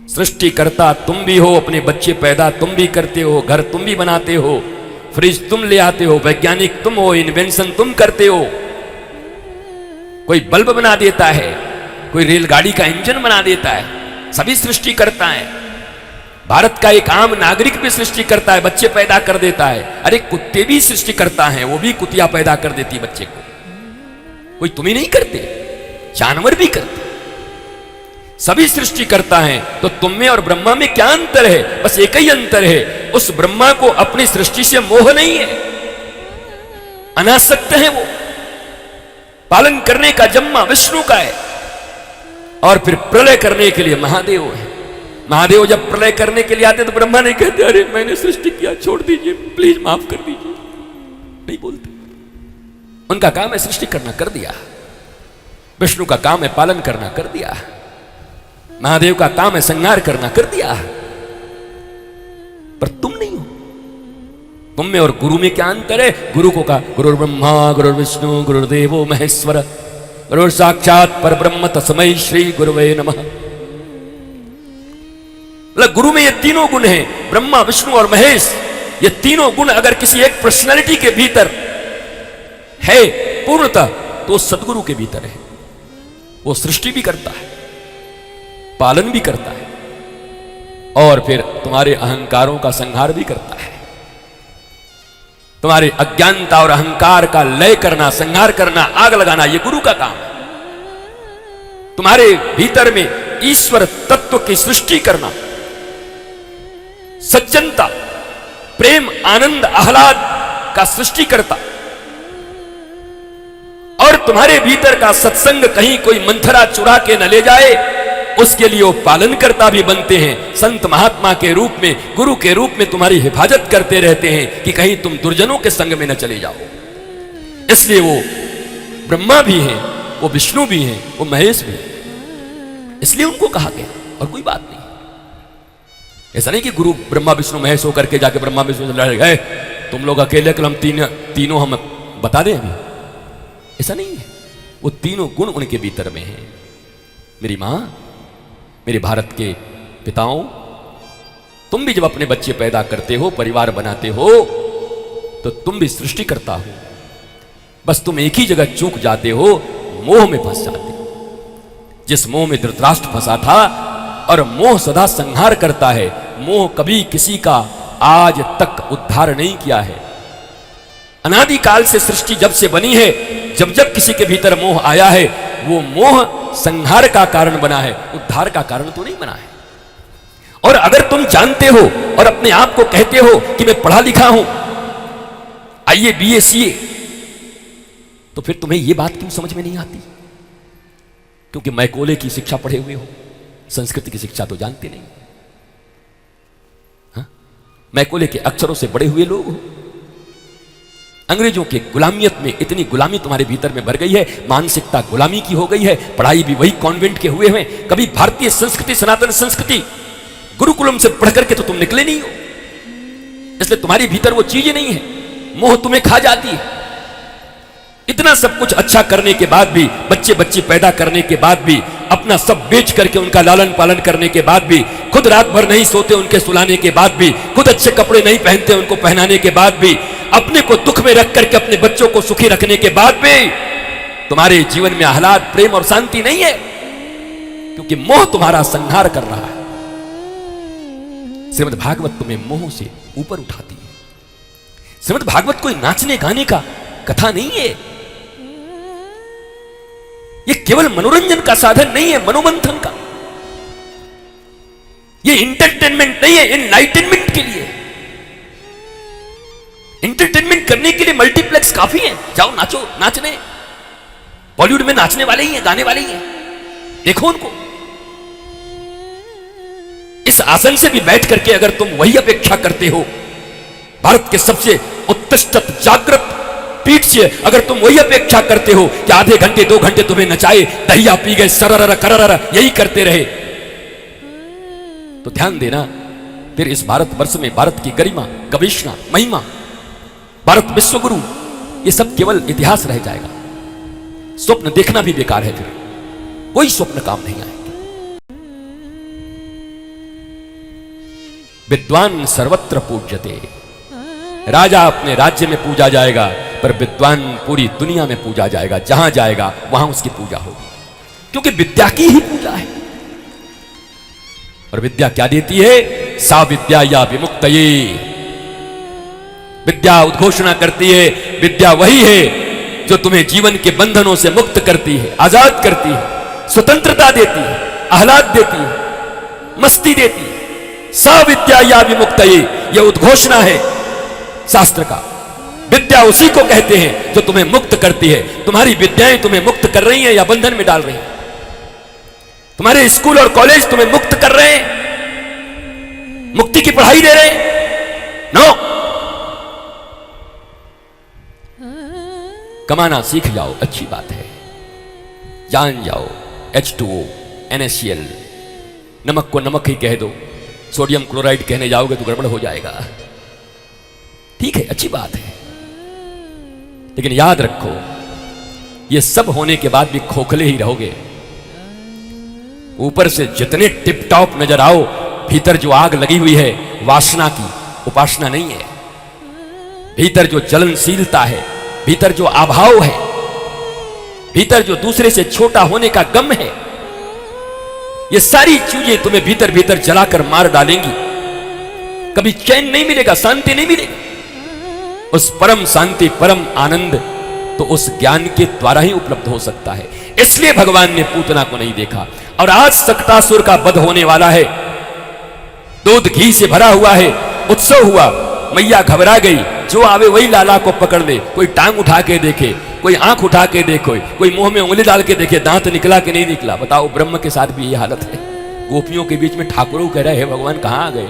सृष्टिकर्ता तुम भी हो, अपने बच्चे पैदा तुम भी करते हो, घर तुम भी बनाते हो, फ्रिज तुम ले आते हो, वैज्ञानिक तुम हो, इन्वेंशन तुम करते हो। कोई बल्ब बना देता है, कोई रेलगाड़ी का इंजन बना देता है, सभी सृष्टि करता है। भारत का एक आम नागरिक भी सृष्टि करता है, बच्चे पैदा कर देता है। अरे कुत्ते भी सृष्टि करता है, वो भी कुतिया पैदा कर देती बच्चे को। कोई तुम ही नहीं करते, जानवर भी करते, सभी सृष्टि करता है। तो तुम में और ब्रह्मा में क्या अंतर है? बस एक ही अंतर है, उस ब्रह्मा को अपनी सृष्टि से मोह नहीं है, अनासक्त है, वो पालन करने का जम्मा विष्णु का है, और फिर प्रलय करने के लिए महादेव है। महादेव जब प्रलय करने के लिए आते तो ब्रह्मा नहीं कहते अरे मैंने सृष्टि किया, छोड़ दीजिए, प्लीज माफ कर दीजिए, नहीं बोलते। उनका काम है सृष्टि करना, कर दिया। विष्णु का काम है पालन करना, कर दिया। महादेव का काम है संहार करना, कर दिया। पर तुम नहीं हो। तुम में और गुरु में क्या अंतर है? गुरु को कहा गुरुर् ब्रह्मा गुरुर्विष्णु गुरुर्देवो महेश्वर गुरुर् साक्षात परब्रह्म तस्मै श्री गुरुवे नमः। मतलब गुरु में ये तीनों गुण हैं, ब्रह्मा विष्णु और महेश। ये तीनों गुण अगर किसी एक पर्सनालिटी के भीतर है पूर्णतः, तो सदगुरु के भीतर है। वो सृष्टि भी करता है, पालन भी करता है, और फिर तुम्हारे अहंकारों का संहार भी करता है। तुम्हारे अज्ञानता और अहंकार का लय करना, संहार करना, आग लगाना, यह गुरु का काम है। तुम्हारे भीतर में ईश्वर तत्व की सृष्टि करना, सज्जनता, प्रेम, आनंद, आह्लाद का सृष्टि करता, और तुम्हारे भीतर का सत्संग कहीं कोई मंथरा चुरा के न ले जाए, उसके लिए वो पालन करता भी बनते हैं। संत महात्मा के रूप में, गुरु के रूप में तुम्हारी हिफाजत करते रहते हैं कि कहीं तुम दुर्जनों के संग में न चले जाओ। इसलिए वो ब्रह्मा भी हैं, वो विष्णु भी हैं, वो महेश भी हैं, इसलिए उनको कहा गया, और कोई बात नहीं। ऐसा नहीं कि गुरु ब्रह्मा विष्णु महेश होकर के जाके ब्रह्मा विष्णु लड़ गए, तुम लोग अकेले कल हम तीनों हम बता दें अभी, ऐसा नहीं है। वो तीनों गुण उनके भीतर में हैं। मेरी मां, मेरे भारत के पिताओं, तुम भी जब अपने बच्चे पैदा करते हो, परिवार बनाते हो, तो तुम भी सृष्टि करता हो। बस तुम एक ही जगह चूक जाते हो, मोह में फंस जाते हो। जिस मोह में धृतराष्ट्र फंसा था, और मोह सदा संहार करता है। मोह कभी किसी का आज तक उद्धार नहीं किया है। अनादिकाल से सृष्टि जब से बनी है, जब जब किसी के भीतर मोह आया है, वो मोह संहार का कारण बना है, उद्धार का कारण तो नहीं बना है। और अगर तुम जानते हो और अपने आप को कहते हो कि मैं पढ़ा लिखा हूं, आईए बीए सीए, तो फिर तुम्हें यह बात क्यों समझ में नहीं आती? क्योंकि मैकोले की शिक्षा पढ़े हुए हो, संस्कृत की शिक्षा तो जानते नहीं। हाँ? मैकोले के अक्षरों से बड़े हुए लोग हो। अंग्रेजों के गुलामियत में इतनी गुलामी तुम्हारे भीतर में भर गई है, मानसिकता गुलामी की हो गई है, पढ़ाई भी वही कॉन्वेंट के हुए हैं। कभी भारतीय संस्कृति, सनातन संस्कृति, गुरुकुलम से पढ़ करके तो तुम निकले नहीं हो, इसलिए तुम्हारी भीतर वो चीजें नहीं है, मोह तुम्हें खा जाती है। इतना सब कुछ अच्छा करने के बाद भी, बच्चे बच्चे पैदा करने के बाद भी, अपना सब बेच करके उनका लालन पालन करने के बाद भी, खुद रात भर नहीं सोते उनके सुलाने के बाद भी, खुद अच्छे कपड़े नहीं पहनते उनको पहनाने के बाद भी, अपने को दुख में रख करके अपने बच्चों को सुखी रखने के बाद भी तुम्हारे जीवन में आह्लाद, प्रेम और शांति नहीं है, क्योंकि मोह तुम्हारा संहार कर रहा है। श्रीमद् भागवत तुम्हें मोह से ऊपर उठाती है। श्रीमद् भागवत कोई नाचने गाने का कथा नहीं है, ये केवल मनोरंजन का साधन नहीं है, मनोमंथन का। ये इंटरटेनमेंट नहीं है, एनलाइटनमेंट के लिए। इंटरटेनमेंट करने के लिए मल्टीप्लेक्स काफी है, जाओ नाचो, नाचने। बॉलीवुड में नाचने वाले ही हैं, गाने वाले ही हैं, देखो उनको। इस आसन से भी बैठ करके अगर तुम वही अपेक्षा करते हो, भारत के सबसे उत्कृष्ट जागृत पीठ से अगर तुम वही अपेक्षा करते हो कि आधे घंटे 2 घंटे तुम्हें नचाए, दहिया पी गए, सरर करर यही करते रहे, तो ध्यान देना, फिर इस भारतवर्ष में भारत की गरिमा, गवेषणा, महिमा, भारत विश्वगुरु, ये सब केवल इतिहास रह जाएगा। स्वप्न देखना भी बेकार है, फिर कोई स्वप्न काम नहीं आएगा। विद्वान सर्वत्र पूज्यते। राजा अपने राज्य में पूजा जाएगा, पर विद्वान पूरी दुनिया में पूजा जाएगा। जहां जाएगा वहां उसकी पूजा होगी, क्योंकि विद्या की ही पूजा है। और विद्या क्या देती है? सा विद्या या विमुक्तये। विद्या उद्घोषणा करती है, विद्या वही है जो तुम्हें जीवन के बंधनों से मुक्त करती है, आजाद करती है, स्वतंत्रता देती है, आह्लाद देती है, मस्ती देती है। सा विद्या या विमुक्तये, यह उद्घोषणा है शास्त्र का। विद्या उसी को कहते हैं जो तुम्हें मुक्त करती है। तुम्हारी विद्याएं तुम्हें मुक्त कर रही हैं या बंधन में डाल रही हैं? तुम्हारे स्कूल और कॉलेज तुम्हें मुक्त कर रहे हैं, मुक्ति की पढ़ाई दे रहे हैं? नो। कमाना सीख जाओ, अच्छी बात है, जान जाओ। H2O, NaCl, नमक को नमक ही कह दो, सोडियम क्लोराइड कहने जाओगे तो गड़बड़ हो जाएगा। ठीक है, अच्छी बात है, लेकिन याद रखो, ये सब होने के बाद भी खोखले ही रहोगे। ऊपर से जितने टिप टॉप नजर आओ, भीतर जो आग लगी हुई है वासना की, उपासना नहीं है। भीतर जो जलनशीलता है, भीतर जो अभाव है, भीतर जो दूसरे से छोटा होने का गम है, ये सारी चीजें तुम्हें भीतर भीतर जलाकर मार डालेंगी। कभी चैन नहीं मिलेगा, शांति नहीं मिलेगी। उस परम शांति, परम आनंद तो उस ज्ञान के द्वारा ही उपलब्ध हो सकता है। इसलिए भगवान ने पूतना को नहीं देखा। और आज सक्तासुर का वध होने वाला है। दूध घी से भरा हुआ है, उत्सव हुआ, मैया घबरा गई, जो आवे वही लाला को पकड़ ले। कोई टांग उठा के देखे, कोई आंख उठा के देखो, कोई मुंह में उंगली डाल के देखे, दांत निकला कि नहीं निकला। बताओ, ब्रह्म के साथ भी ये हालत है। गोपियों के बीच में ठाकुरों कह रहे हैं भगवान कहां आ गए।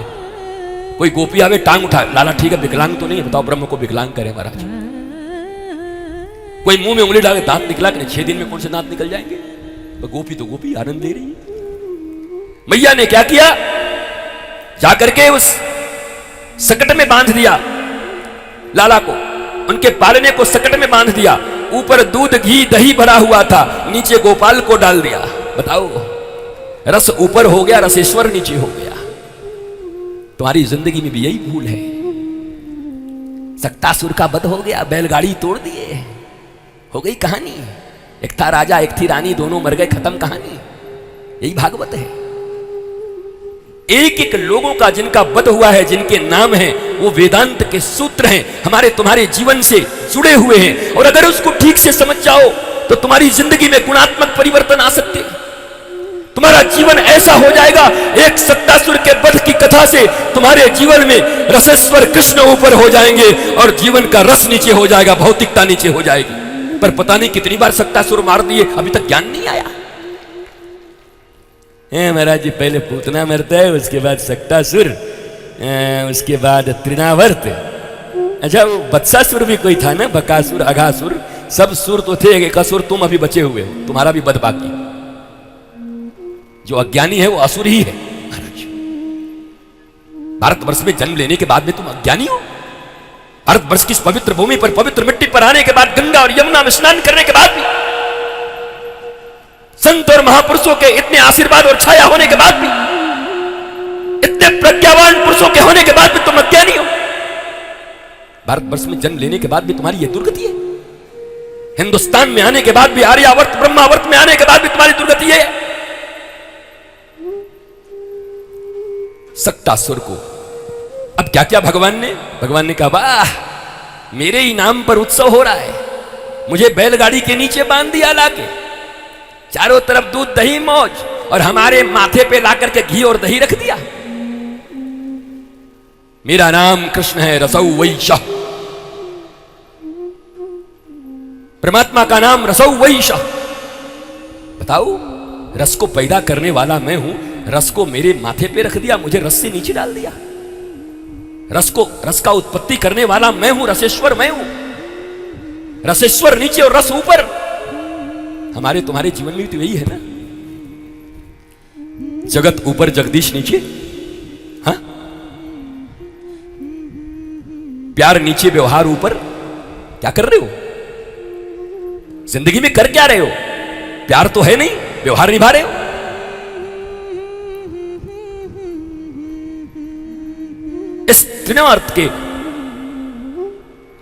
कोई गोपी आवे, टांग उठा, लाला ठीक है, विकलांग तो नहीं है। बताओ, ब्रह्म को विकलांग करे महाराज। कोई मुंह में उंगली डाल के दांत निकला कि नहीं, 6 दिन में कौन से दांत निकल जाएंगे। तो गोपी आनंद दे रही है। मैया ने क्या किया, जाकर के उस सकट में बांध दिया लाला को, उनके पालने को सकट में बांध दिया। ऊपर दूध घी दही भरा हुआ था, नीचे गोपाल को डाल दिया। बताओ, रस ऊपर हो गया, रसेश्वर नीचे हो गया। तुम्हारी जिंदगी में भी यही भूल है। सक्तासुर का वध हो गया, बैलगाड़ी तोड़ दिए, हो गई कहानी। एक था राजा, एक थी रानी, दोनों मर गए, खत्म कहानी। यही भागवत है। एक एक लोगों का जिनका वध हुआ है, जिनके नाम हैं, वो वेदांत के सूत्र हैं, हमारे तुम्हारे जीवन से जुड़े हुए हैं। और अगर उसको ठीक से समझ जाओ तो तुम्हारी जिंदगी में गुणात्मक परिवर्तन आ सकते हैं। तुम्हारा जीवन ऐसा हो जाएगा, एक सक्तासुर के वध की कथा से तुम्हारे जीवन में रसेश्वर कृष्ण ऊपर हो जाएंगे और जीवन का रस नीचे हो जाएगा, भौतिकता नीचे हो जाएगी। पर पता नहीं कितनी बार सक्तासुर मार दिए, अभी तक ज्ञान नहीं आया। महाराज जी, पहले पूतना मरता है, उसके बाद सक्तासुर, उसके बाद तृणावर्त। अच्छा, वो बत्सासुर भी कोई था ना, बकासुर, अघासुर, सब सुर तो थे, एक असुर तुम अभी बचे हुए हो, तुम्हारा भी वध बाकी। जो अज्ञानी है वो असुर ही है महाराज। भारतवर्ष में जन्म लेने के बाद में तुम अज्ञानी हो। भारतवर्ष की इस पवित्र भूमि पर, पवित्र मिट्टी पर आने के बाद, गंगा और यमुना में स्नान करने के बाद भी, संत और महापुरुषों के इतने आशीर्वाद और छाया होने के बाद भी, इतने प्रज्ञावान पुरुषों के होने के बाद भी तुम अज्ञानी हो। भारतवर्ष में जन्म लेने के बाद भी तुम्हारी यह दुर्गति है। हिंदुस्तान में आने के बाद भी, आर्यावर्त ब्रह्मावर्त में आने के बाद भी तुम्हारी दुर्गति है। सक्तासुर को अब क्या क्या भगवान ने कहा, वाह, मेरे ही नाम पर उत्सव हो रहा है, मुझे बैलगाड़ी के नीचे बांध दिया लाके, चारों तरफ दूध दही मौज, और हमारे माथे पे लाकर के घी और दही रख दिया। मेरा नाम कृष्ण है, रसौ वैशः। परमात्मा का नाम रसौ वैशः। बताओ, रस को पैदा करने वाला मैं हूं, रस को मेरे माथे पे रख दिया, मुझे रस से नीचे डाल दिया। रस का उत्पत्ति करने वाला मैं हूं, रसेश्वर मैं हूं। रसेश्वर नीचे और रस ऊपर। हमारे तुम्हारे जीवन में तो यही है ना, जगत ऊपर जगदीश नीचे। हाँ, प्यार नीचे व्यवहार ऊपर। क्या कर रहे हो जिंदगी में, कर क्या रहे हो? प्यार तो है नहीं, व्यवहार निभा रहे हो। त्रिनार्थ के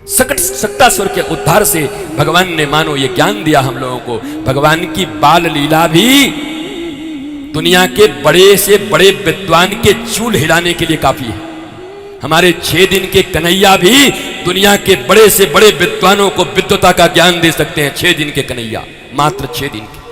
सकट सक्तासुर के उद्धार से भगवान ने मानो ये ज्ञान दिया हम लोगों को। भगवान की बाल लीला भी दुनिया के बड़े से बड़े विद्वान के चूल हिलाने के लिए काफी है। हमारे 6 दिन के कन्हैया भी दुनिया के बड़े से बड़े विद्वानों को विद्वता का ज्ञान दे सकते हैं। 6 दिन के कन्हैया, मात्र 6 दिन के।